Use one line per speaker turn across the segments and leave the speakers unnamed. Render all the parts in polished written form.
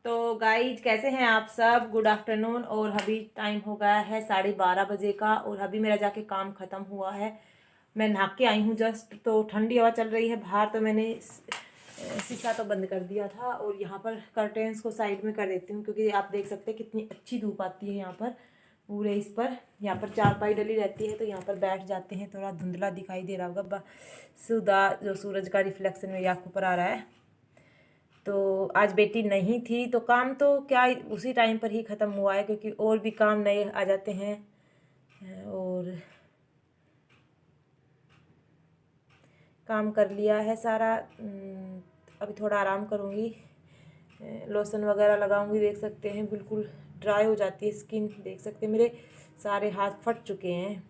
तो गाइज कैसे हैं आप सब। Good afternoon. और अभी टाइम हो गया है 12:30 बजे का और अभी मेरा जाके काम ख़त्म हुआ है। मैं नहा के आई हूँ जस्ट। तो ठंडी हवा चल रही है बाहर, तो मैंने शीशा तो बंद कर दिया था और यहाँ पर कर्टेन्स को साइड में कर देती हूँ, क्योंकि आप देख सकते हैं कितनी अच्छी धूप आती है यहाँ पर पूरे इस पर। यहाँ पर चारपाई डली रहती है तो यहाँ पर बैठ जाते हैं। थोड़ा धुंधला दिखाई दे रहा होगा, सुधा जो सूरज का रिफ्लेक्शन मेरी आँखों पर आ रहा है। तो आज बेटी नहीं थी तो काम तो क्या उसी टाइम पर ही ख़त्म हुआ है, क्योंकि और भी काम नए आ जाते हैं। और काम कर लिया है सारा। अभी थोड़ा आराम करूँगी, लोशन वगैरह लगाऊंगी। देख सकते हैं बिल्कुल ड्राई हो जाती है स्किन। देख सकते हैं मेरे सारे हाथ फट चुके हैं।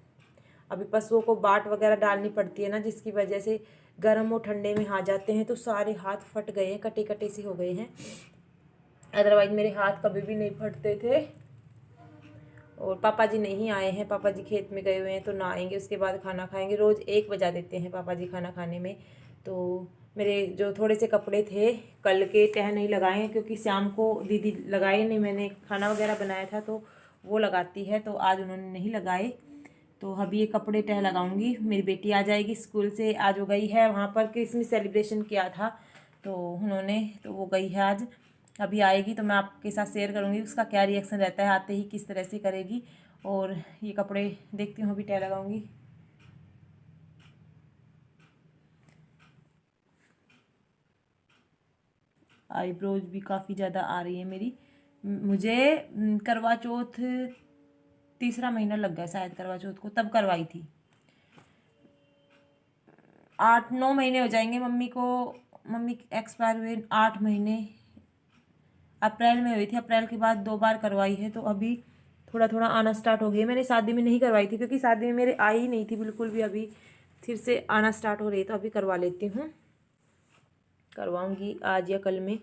अभी पशुओं को बाट वगैरह डालनी पड़ती है ना, जिसकी वजह से गर्म और ठंडे में आ जाते हैं तो सारे हाथ फट गए हैं, कटे कटे से हो गए हैं। अदरवाइज मेरे हाथ कभी भी नहीं फटते थे। और पापा जी नहीं आए हैं, पापा जी खेत में गए हुए हैं, तो ना आएंगे उसके बाद खाना खाएंगे। रोज़ 1 बजा देते हैं पापा जी खाना खाने में। तो मेरे जो थोड़े से कपड़े थे कल के तह नहीं लगाए हैं, क्योंकि शाम को दीदी लगाए नहीं, मैंने खाना वगैरह बनाया था तो वो लगाती है, तो आज उन्होंने नहीं लगाए। तो अभी ये कपड़े तह लगाऊंगी। मेरी बेटी आ जाएगी स्कूल से, आज वो गई है वहाँ पर क्रिसमस सेलिब्रेशन किया था तो उन्होंने, तो वो गई है आज। अभी आएगी तो मैं आपके साथ शेयर करूँगी उसका क्या रिएक्शन रहता है, आते ही किस तरह से करेगी। और ये कपड़े देखती हूँ अभी तह लगाऊंगी। आईब्रोज भी काफ़ी ज़्यादा आ रही है मेरी। मुझे करवा चौथ तीसरा महीना लग गया शायद करवा चौथ को, तब करवाई थी। 8-9 महीने हो जाएंगे मम्मी को। मम्मी एक्सपायर हुए 8 महीने। अप्रैल में हुई थी, अप्रैल के बाद 2 बार करवाई है, तो अभी थोड़ा थोड़ा आना स्टार्ट हो गई। मैंने शादी में नहीं करवाई थी, क्योंकि शादी में मेरे आई ही नहीं थी बिल्कुल भी। अभी फिर से आना स्टार्ट हो रही है तो अभी करवा लेती हूँ, करवाऊँगी आज या कल में।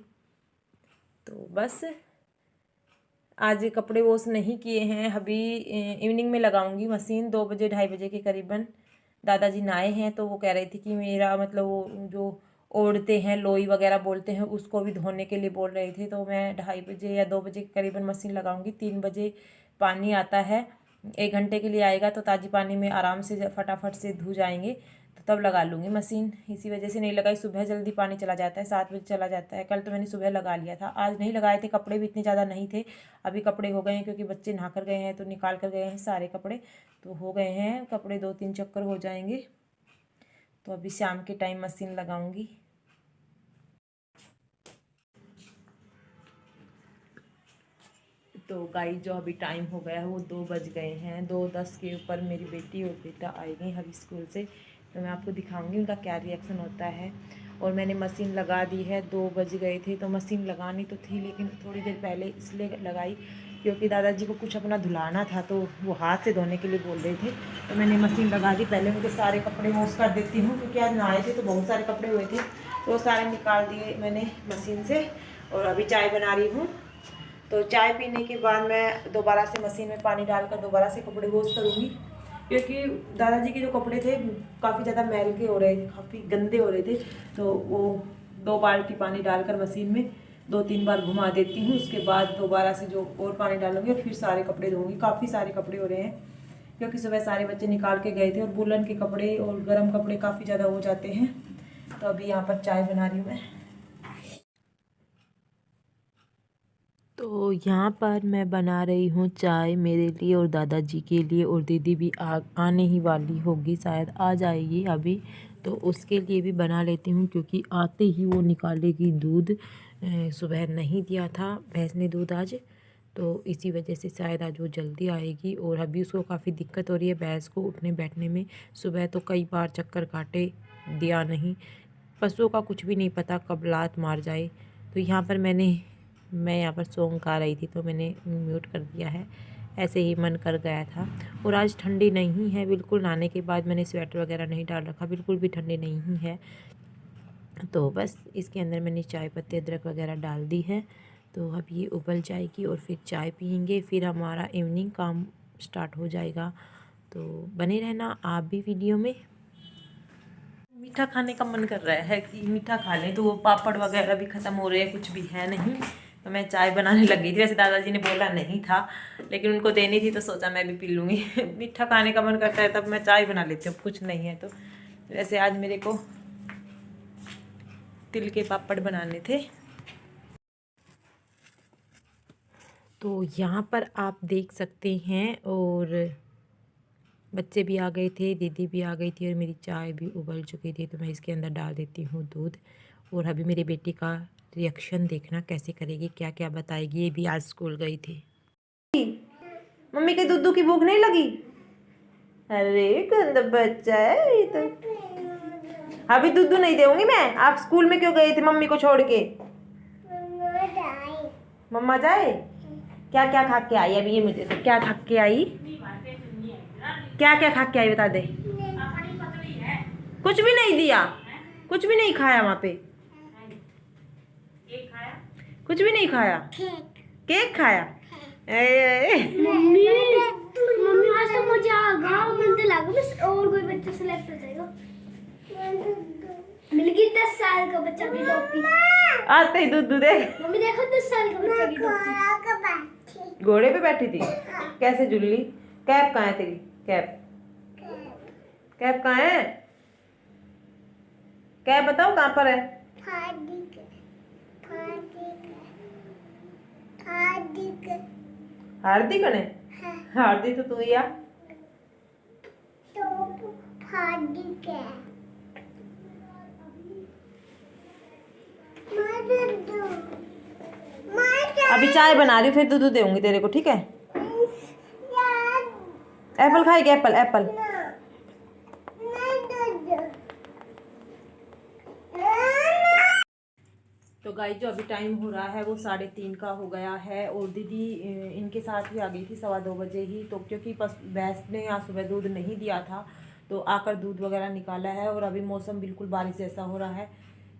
तो बस आज कपड़े वॉश नहीं किए हैं, अभी इवनिंग में लगाऊंगी मशीन 2 बजे 2:30 बजे के करीबन। दादाजी नहाए हैं तो वो कह रही थी कि मेरा मतलब वो जो ओढ़ते हैं लोई वगैरह बोलते हैं उसको भी धोने के लिए बोल रहे थे, तो मैं 2:30 बजे या 2 बजे के करीबन मशीन लगाऊंगी। 3 बजे पानी आता है, 1 घंटे के लिए आएगा, तो ताज़ी पानी में आराम से फटाफट से धो जाएंगे, तो तब लगा लूँगी मशीन। इसी वजह से नहीं लगाई। सुबह जल्दी पानी चला जाता है, 7 बजे चला जाता है। कल तो मैंने सुबह लगा लिया था, आज नहीं लगाए थे। कपड़े भी इतने ज़्यादा नहीं थे। अभी कपड़े हो गए हैं, क्योंकि बच्चे नहा कर गए हैं तो निकाल कर गए हैं सारे कपड़े, तो हो गए हैं कपड़े। 2-3 चक्कर हो जाएंगे, तो अभी शाम के टाइम मशीन लगाऊंगी। तो गाइस जो अभी टाइम हो गया है वो 2 बज गए हैं। 2:10 के ऊपर मेरी बेटी और बेटा आएंगे अभी स्कूल से, तो मैं आपको दिखाऊंगी उनका क्या रिएक्शन होता है। और मैंने मशीन लगा दी है। 2 बज गए थे तो मशीन लगानी तो थी, लेकिन थोड़ी देर पहले इसलिए लगाई क्योंकि दादाजी को कुछ अपना धुलाना था, तो वो हाथ से धोने के लिए बोल रहे थे, तो मैंने मशीन लगा दी। पहले उनके सारे कपड़े वॉश कर देती हूँ, क्योंकि आज नहाए थे तो बहुत सारे कपड़े हुए थे, तो वो सारे निकाल दिए मैंने मशीन से। और अभी चाय बना रही हूँ, तो चाय पीने के बाद मैं दोबारा से मशीन में पानी डालकर दोबारा से कपड़े वॉश करूँगी, क्योंकि दादाजी के जो कपड़े थे काफ़ी ज़्यादा मैल के हो रहे थे, काफ़ी गंदे हो रहे थे। तो वो 2 बाल्टी पानी डालकर मशीन में 2-3 बार घुमा देती हूँ, उसके बाद दोबारा से जो और पानी डालूंगी और फिर सारे कपड़े धोऊंगी। काफ़ी सारे कपड़े हो रहे हैं, क्योंकि सुबह सारे बच्चे निकाल के गए थे और वुलन के कपड़े और गर्म कपड़े काफ़ी ज़्यादा हो जाते हैं। तो अभी यहाँ पर चाय बना रही हूँ मैं। तो यहाँ पर मैं बना रही हूँ चाय मेरे लिए और दादाजी के लिए, और दीदी भी आने ही वाली होगी, शायद आ जाएगी अभी, तो उसके लिए भी बना लेती हूँ, क्योंकि आते ही वो निकालेगी दूध। सुबह नहीं दिया था भैंस ने दूध आज, तो इसी वजह से शायद आज वो जल्दी आएगी। और अभी उसको काफ़ी दिक्कत हो रही है भैंस को उठने बैठने में। सुबह तो कई बार चक्कर काटे, दिया नहीं। पशुओं का कुछ भी नहीं पता कब लात मार जाए। तो यहाँ पर मैं यहाँ पर सॉन्ग गा रही थी तो मैंने म्यूट कर दिया है, ऐसे ही मन कर गया था। और आज ठंडी नहीं है बिल्कुल, नहाने के बाद मैंने स्वेटर वगैरह नहीं डाल रखा, बिल्कुल भी ठंडी नहीं है। तो बस इसके अंदर मैंने चाय पत्ती अदरक वगैरह डाल दी है। तो अब ये उबल जाएगी और फिर चाय पियेंगे, फिर हमारा इवनिंग काम स्टार्ट हो जाएगा। तो बने रहना आप भी वीडियो में। मीठा खाने का मन कर रहा है कि मीठा खा लें, तो वो पापड़ वगैरह भी ख़त्म हो रहे हैं, कुछ भी है नहीं, तो मैं चाय बनाने लग गई थी। वैसे दादाजी ने बोला नहीं था, लेकिन उनको देनी थी तो सोचा मैं भी पी लूँगी। मीठा खाने का मन करता है तब मैं चाय बना लेती हूँ, कुछ नहीं है तो। वैसे आज मेरे को तिल के पापड़ बनाने थे। तो यहाँ पर आप देख सकते हैं, और बच्चे भी आ गए थे, दीदी भी आ गई थी, और मेरी चाय भी उबल चुकी थी। तो मैं इसके अंदर डाल देती हूँ दूध। और अभी मेरी बेटी का रिएक्शन देखना कैसे करेगी, क्या क्या बताएगी। ये भी आज स्कूल गई थी। मम्मी के दूध की भूख नहीं लगी? अरे गंदा बच्चा है ये तो। अभी दूध नहीं दूंगी मैं। आप स्कूल में क्यों गए थे मम्मी को छोड़ के? मम्मा जाए? क्या क्या खा के आई? अभी ये मुझे तो क्या खा के आई? क्या क्या खा के आई बता दे। कुछ भी नहीं दिया, कुछ भी नहीं खाया वहाँ पे, कुछ भी नहीं खाया। केक खाया?
मम्मी आज तो मुझे आगा मिलते लागो बस, और कोई बच्चा सिलेक्ट हो जाएगा। मिल गई 10 साल का बच्चा की टोपी।
आते ही दूध दे।
मम्मी देखो 10 साल का बच्चा की टोपी।
घोड़े पे बैठी थी कैसे जुल्ली? कैप कहाँ है तेरी? कैप, कैप कहाँ है? कैप बताओ कहाँ पर है? हार्दिक ने? हार्दिक तो तू ही आ। अभी चाय बना रही हूँ, फिर दूध दूंगी तेरे को, ठीक है? एप्पल खाएगी? Apple, Apple. तो गाइस जो अभी टाइम हो रहा है वो 3:30 का हो गया है, और दीदी इनके साथ ही आ गई थी 2:15 बजे ही। तो क्योंकि भैंस ने आज सुबह दूध नहीं दिया था तो आकर दूध वगैरह निकाला है। और अभी मौसम बिल्कुल बारिश जैसा हो रहा है,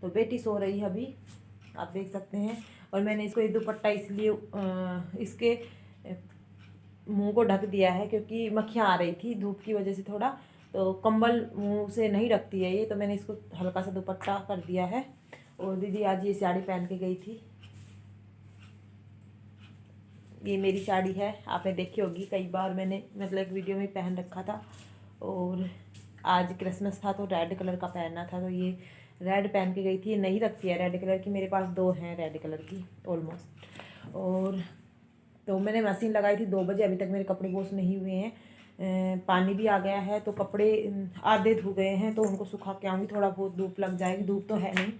तो बेटी सो रही है अभी, आप देख सकते हैं। और मैंने इसको ये दुपट्टा इसलिए इसके मुंह को ढक दिया है क्योंकि मक्खियाँ आ रही थी धूप की वजह से थोड़ा, तो कंबल मुंह से नहीं रखती है ये, तो मैंने इसको हल्का सा दुपट्टा कर दिया है। और दीदी आज ये साड़ी पहन के गई थी। ये मेरी साड़ी है, आपने देखी होगी कई बार, मैंने मतलब एक वीडियो में पहन रखा था। और आज क्रिसमस था तो रेड कलर का पहनना था, तो ये रेड पहन के गई थी। ये नहीं रखती है रेड कलर की, मेरे पास 2 हैं रेड कलर की ऑलमोस्ट। और तो मैंने मशीन लगाई थी 2 बजे, अभी तक मेरे कपड़े वॉश नहीं हुए हैं। पानी भी आ गया है तो कपड़े आधे धो गए हैं, तो उनको सुखा के आऊँगी। थोड़ा बहुत धूप लग जाएगी, धूप तो है नहीं,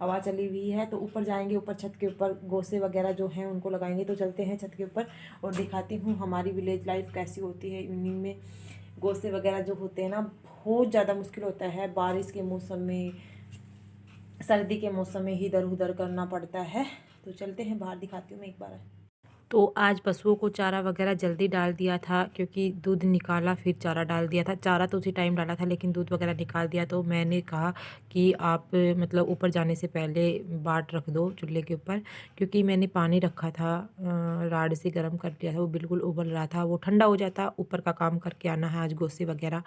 हवा चली हुई है। तो ऊपर जाएंगे, ऊपर छत के ऊपर गोसे वगैरह जो हैं उनको लगाएंगे। तो चलते हैं छत के ऊपर और दिखाती हूँ हमारी विलेज लाइफ कैसी होती है। इवनिंग में गोसे वगैरह जो होते हैं ना, बहुत ज़्यादा मुश्किल होता है बारिश के मौसम में, सर्दी के मौसम में इधर उधर करना पड़ता है। तो चलते हैं बाहर, दिखाती हूँ मैं एक बार। तो आज पशुओं को चारा वगैरह जल्दी डाल दिया था क्योंकि दूध निकाला फिर चारा डाल दिया था। चारा तो उसी टाइम डाला था लेकिन दूध वगैरह निकाल दिया। तो मैंने कहा कि आप मतलब ऊपर जाने से पहले बाट रख दो चूल्हे के ऊपर, क्योंकि मैंने पानी रखा था राड से गर्म कर दिया था, वो बिल्कुल उबल रहा था। वो ठंडा हो जाता, ऊपर का काम करके आना है। आज गोसे वगैरह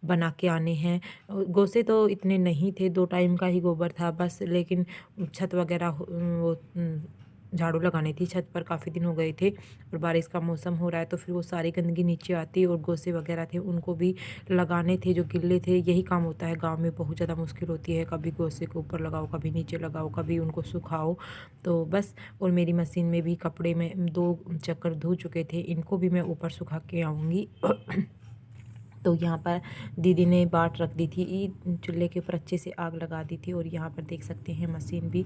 बना के आने हैं। गोसे तो इतने नहीं थे, 2 टाइम का ही गोबर था बस, लेकिन छत वगैरह वो झाड़ू लगानी थी छत पर, काफ़ी दिन हो गए थे और बारिश का मौसम हो रहा है तो फिर वो सारी गंदगी नीचे आती। और गोसे वगैरह थे उनको भी लगाने थे जो गिल्ले थे। यही काम होता है गांव में, बहुत ज़्यादा मुश्किल होती है, कभी गोसे के ऊपर लगाओ, कभी नीचे लगाओ, कभी उनको सुखाओ। तो बस, और मेरी मशीन में भी कपड़े में 2 चक्कर धो चुके थे, इनको भी मैं ऊपर सुखा के आऊँगी। तो यहाँ पर दीदी ने बाट रख दी थी, चूल्हे के ऊपर अच्छे से आग लगा दी थी। और यहाँ पर देख सकते हैं मशीन भी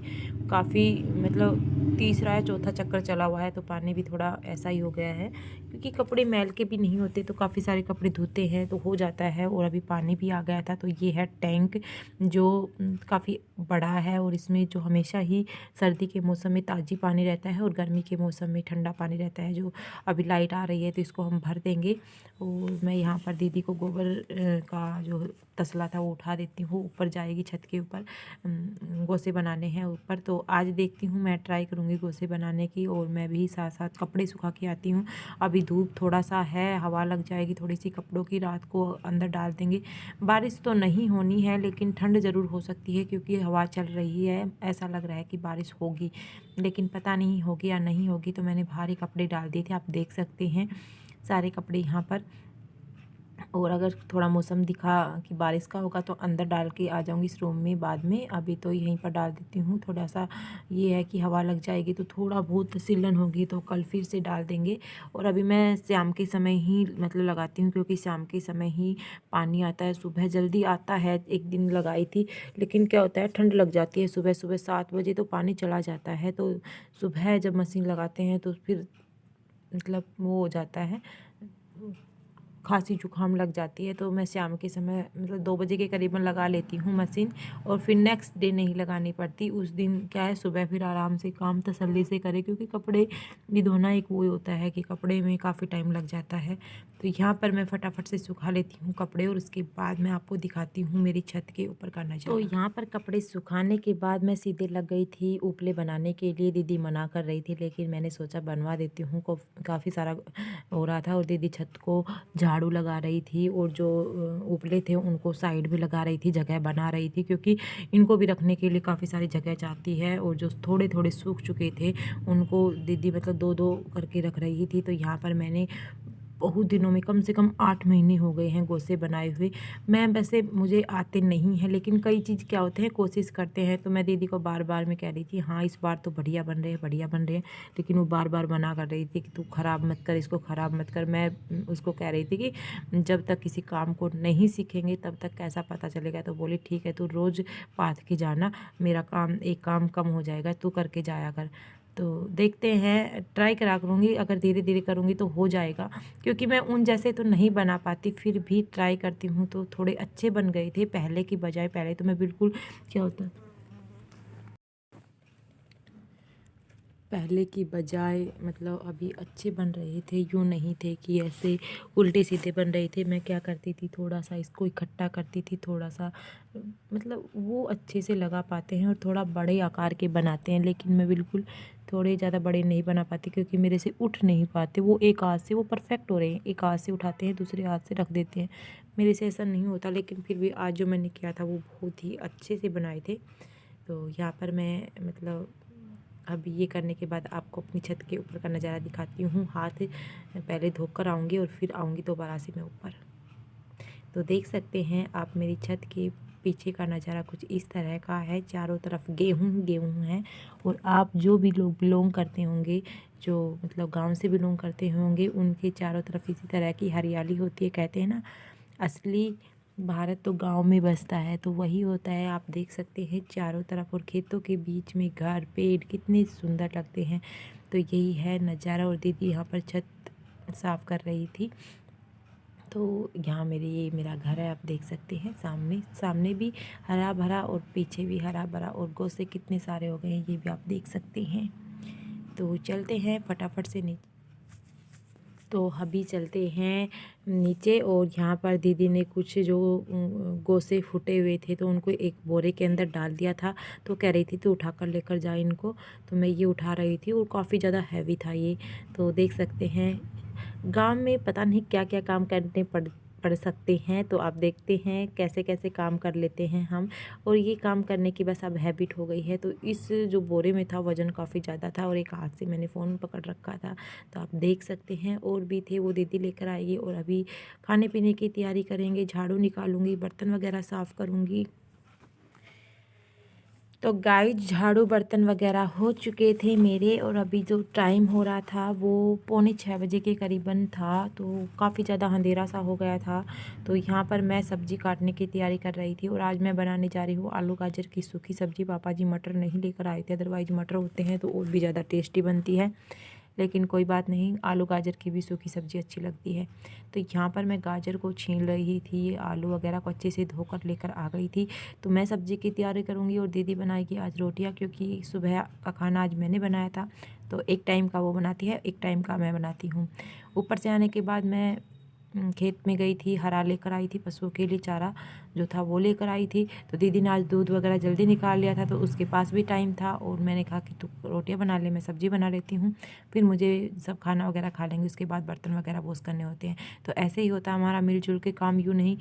काफ़ी मतलब तीसरा या चौथा चक्कर चला हुआ है, तो पानी भी थोड़ा ऐसा ही हो गया है क्योंकि कपड़े मैल के भी नहीं होते, तो काफ़ी सारे कपड़े धोते हैं तो हो जाता है। और अभी पानी भी आ गया था। तो ये है टैंक जो काफ़ी बड़ा है और इसमें जो हमेशा ही सर्दी के मौसम में ताज़ी पानी रहता है और गर्मी के मौसम में ठंडा पानी रहता है। जो अभी लाइट आ रही है तो इसको हम भर देंगे। और मैं यहाँ पर दीदी को गोबर का जो तसला था वो उठा देती हूँ, ऊपर जाएगी छत के ऊपर, गोसे बनाने हैं ऊपर। तो आज देखती हूँ, मैं ट्राई करूँगी करूँगी गोसे बनाने की, और मैं भी साथ साथ कपड़े सुखा के आती हूँ। अभी धूप थोड़ा सा है, हवा लग जाएगी थोड़ी सी कपड़ों की, रात को अंदर डाल देंगे। बारिश तो नहीं होनी है लेकिन ठंड ज़रूर हो सकती है, क्योंकि हवा चल रही है, ऐसा लग रहा है कि बारिश होगी, लेकिन पता नहीं होगी या नहीं होगी। तो मैंने भारी कपड़े डाल दिए थे, आप देख सकते हैं सारे कपड़े यहाँ पर। और अगर थोड़ा मौसम दिखा कि बारिश का होगा तो अंदर डाल के आ जाऊंगी इस रूम में बाद में, अभी तो यहीं पर डाल देती हूँ। थोड़ा सा ये है कि हवा लग जाएगी तो थोड़ा बहुत सिलन होगी, तो कल फिर से डाल देंगे। और अभी मैं शाम के समय ही मतलब लगाती हूँ, क्योंकि शाम के समय ही पानी आता है, सुबह जल्दी आता है। एक दिन लगाई थी, लेकिन क्या होता है ठंड लग जाती है, सुबह सुबह 7 बजे तो पानी चला जाता है, तो सुबह जब मशीन लगाते हैं तो फिर मतलब वो हो जाता है, खांसी जुकाम लग जाती है। तो मैं शाम के समय मतलब 2 बजे के करीबन लगा लेती हूँ मशीन, और फिर नेक्स्ट डे नहीं लगानी पड़ती। उस दिन क्या है सुबह फिर आराम से काम तसल्ली से करें, क्योंकि कपड़े भी धोना एक वो होता है कि कपड़े में काफ़ी टाइम लग जाता है। तो यहाँ पर मैं फटाफट से सुखा लेती हूँ कपड़े, और उसके बाद मैं आपको दिखाती हूँ मेरी छत के ऊपर का नजारा। तो यहाँ पर कपड़े सुखाने के बाद मैं सीधे लग गई थी उपले बनाने के लिए। दीदी मना कर रही थी, लेकिन मैंने सोचा बनवा देती हूँ, काफ़ी सारा हो रहा था। और दीदी छत को झाड़ू लगा रही थी, और जो उपले थे उनको साइड में लगा रही थी, जगह बना रही थी, क्योंकि इनको भी रखने के लिए काफ़ी सारी जगह चाहती है। और जो थोड़े थोड़े सूख चुके थे उनको दीदी मतलब 2-2 करके रख रही थी। तो यहाँ पर मैंने बहुत दिनों में, कम से कम 8 महीने हो गए हैं गोसे बनाए हुए। मैं वैसे मुझे आते नहीं हैं, लेकिन कई चीज़ क्या होते हैं कोशिश करते हैं। तो मैं दीदी को बार बार मैं कह रही थी हाँ इस बार तो बढ़िया बन रहे हैं, बढ़िया बन रहे हैं, लेकिन वो बार बार मना कर रही थी कि तू ख़राब मत कर, इसको ख़राब मत कर। मैं उसको कह रही थी कि जब तक किसी काम को नहीं सीखेंगे तब तक कैसा पता चलेगा। तो बोली ठीक है तू रोज़ पाथ के जाना, मेरा काम एक काम कम हो जाएगा, तू करके जाया कर। तो देखते हैं, ट्राई करा करूँगी, अगर धीरे धीरे करूँगी तो हो जाएगा, क्योंकि मैं उन जैसे तो नहीं बना पाती, फिर भी ट्राई करती हूँ। तो थोड़े अच्छे बन गए थे पहले की बजाय। पहले तो मैं बिल्कुल क्या होता पहले की बजाय मतलब अभी अच्छे बन रहे थे, यूँ नहीं थे कि ऐसे उल्टे सीधे बन रहे थे। मैं क्या करती थी थोड़ा सा इसको इकट्ठा करती थी, थोड़ा सा मतलब वो अच्छे से लगा पाते हैं, और थोड़ा बड़े आकार के बनाते हैं। लेकिन मैं बिल्कुल थोड़े ज़्यादा बड़े नहीं बना पाती, क्योंकि मेरे से उठ नहीं पाते वो एक हाथ से। वो परफेक्ट हो रहे हैं, एक हाथ से उठाते हैं दूसरे हाथ से रख देते हैं, मेरे से ऐसा नहीं होता। लेकिन फिर भी आज जो मैंने किया था वो बहुत ही अच्छे से बनाए थे। तो यहाँ पर मैं मतलब अब ये करने के बाद आपको अपनी छत के ऊपर का नज़ारा दिखाती हूँ। हाथ पहले धोकर आऊँगी और फिर आऊँगी दोबारा से मैं ऊपर। तो देख सकते हैं आप मेरी छत के पीछे का नज़ारा कुछ इस तरह का है। चारों तरफ गेहूँ है, और आप जो भी लोग बिलोंग करते होंगे, जो मतलब गांव से बिलोंग करते होंगे, उनके चारों तरफ इसी तरह की हरियाली होती है। कहते हैं ना असली भारत तो गांव में बसता है, तो वही होता है। आप देख सकते हैं चारों तरफ, और खेतों के बीच में घर पेड़ कितने सुंदर लगते हैं। तो यही है नज़ारा। और दीदी यहाँ पर छत साफ़ कर रही थी। तो यहाँ ये मेरा घर है, आप देख सकते हैं। सामने भी हरा भरा और पीछे भी हरा भरा, और गोसे कितने सारे हो गए हैं ये भी आप देख सकते हैं। तो चलते हैं फटाफट से नीचे। तो अभी चलते हैं नीचे, और यहाँ पर दीदी ने कुछ जो गोसे फूटे हुए थे तो उनको एक बोरे के अंदर डाल दिया था। तो कह रही थी तो उठा कर लेकर जाए इनको। तो मैं ये उठा रही थी, और काफ़ी ज़्यादा हैवी था ये। तो देख सकते हैं गांव में पता नहीं क्या क्या काम करने पड़ सकते हैं। तो आप देखते हैं कैसे कैसे काम कर लेते हैं हम, और ये काम करने की बस अब हैबिट हो गई है। तो इस जो बोरे में था वज़न काफ़ी ज़्यादा था, और एक हाथ से मैंने फ़ोन पकड़ रखा था। तो आप देख सकते हैं और भी थे, वो दीदी लेकर आएगी। और अभी खाने पीने की तैयारी करेंगे, झाड़ू निकालूंगी, बर्तन वगैरह साफ़ करूँगी। तो गाइस झाड़ू बर्तन वगैरह हो चुके थे मेरे, और अभी जो टाइम हो रहा था वो 5:45 बजे के करीबन था। तो काफ़ी ज़्यादा अंधेरा सा हो गया था। तो यहाँ पर मैं सब्ज़ी काटने की तैयारी कर रही थी, और आज मैं बनाने जा रही हूँ आलू गाजर की सूखी सब्ज़ी। पापा जी मटर नहीं लेकर आए थे, अदरवाइज़ मटर होते हैं तो और भी ज़्यादा टेस्टी बनती है। लेकिन कोई बात नहीं, आलू गाजर की भी सूखी सब्ज़ी अच्छी लगती है। तो यहाँ पर मैं गाजर को छील रही थी, आलू वगैरह को अच्छे से धोकर लेकर आ गई थी। तो मैं सब्ज़ी की तैयारी करूँगी, और दीदी बनाएगी आज रोटियाँ, क्योंकि सुबह का खाना आज मैंने बनाया था। तो एक टाइम का वो बनाती है, एक टाइम का मैं बनाती हूँ। ऊपर से आने के बाद मैं खेत में गई थी, हरा लेकर आई थी, पशुओं के लिए चारा जो था वो लेकर आई थी। तो दीदी ने आज दूध वगैरह जल्दी निकाल लिया था, तो उसके पास भी टाइम था और मैंने कहा कि तू रोटियां बना ले, मैं सब्ज़ी बना लेती हूँ, फिर मुझे सब खाना वगैरह खा लेंगे, उसके बाद बर्तन वगैरह वॉश करने होते हैं। तो ऐसे ही होता है हमारा मिलजुल के काम, यूँ नहीं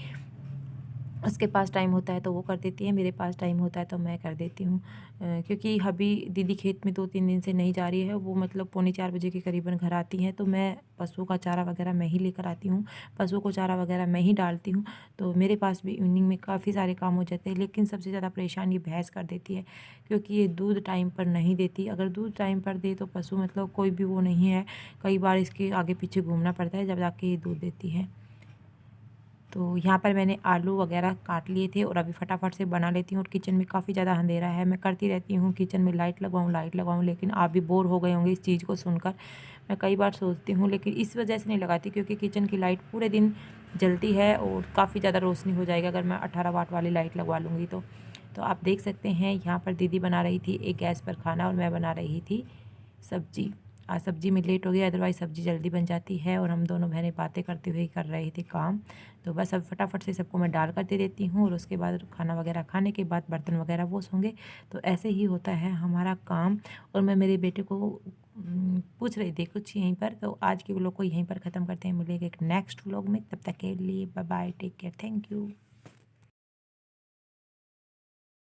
उसके पास टाइम होता है तो वो कर देती है, मेरे पास टाइम होता है तो मैं कर देती हूँ। क्योंकि अभी दीदी खेत में 2-3 दिन से नहीं जा रही है, वो मतलब 3:45 बजे के करीबन घर आती हैं, तो मैं पशुओं का चारा वगैरह मैं ही लेकर आती हूँ, पशुओं को चारा वगैरह मैं ही डालती हूँ। तो मेरे पास भी इवनिंग में काफ़ी सारे काम हो जाते हैं, लेकिन सबसे ज़्यादा परेशान ये भैंस कर देती है, क्योंकि ये दूध टाइम पर नहीं देती। अगर दूध टाइम पर दे तो पशु मतलब कोई भी वो नहीं है, कई बार इसके आगे पीछे घूमना पड़ता है जब जाके ये दूध देती है। तो यहाँ पर मैंने आलू वगैरह काट लिए थे और अभी फटाफट से बना लेती हूँ। और किचन में काफ़ी ज़्यादा अंधेरा है, मैं करती रहती हूँ किचन में लाइट लगवाऊँ, लेकिन आप भी बोर हो गए होंगे इस चीज़ को सुनकर। मैं कई बार सोचती हूँ, लेकिन इस वजह से नहीं लगाती क्योंकि किचन की लाइट पूरे दिन जलती है और काफ़ी ज़्यादा रोशनी हो जाएगी अगर मैं 18 वाट वाली लाइट लगवा लूँगी तो। आप देख सकते हैं यहाँ पर दीदी बना रही थी एक गैस पर खाना और मैं बना रही थी सब्जी। आज सब्जी में लेट हो गया, अदरवाइज़ सब्जी जल्दी बन जाती है और हम दोनों बहनें बातें करते हुए कर रहे थे काम। तो बस अब फटाफट से सबको मैं डाल कर दे देती हूँ और उसके बाद खाना वगैरह खाने के बाद बर्तन वगैरह वॉश होंगे। तो ऐसे ही होता है हमारा काम। और मैं मेरे बेटे को पूछ रही थी कुछ यहीं पर। तो आज के व्लॉग को यहीं पर ख़त्म करते हैं, मिलेंगे एक नेक्स्ट व्लॉग में, तब तक के लिए bye bye, take care, thank you.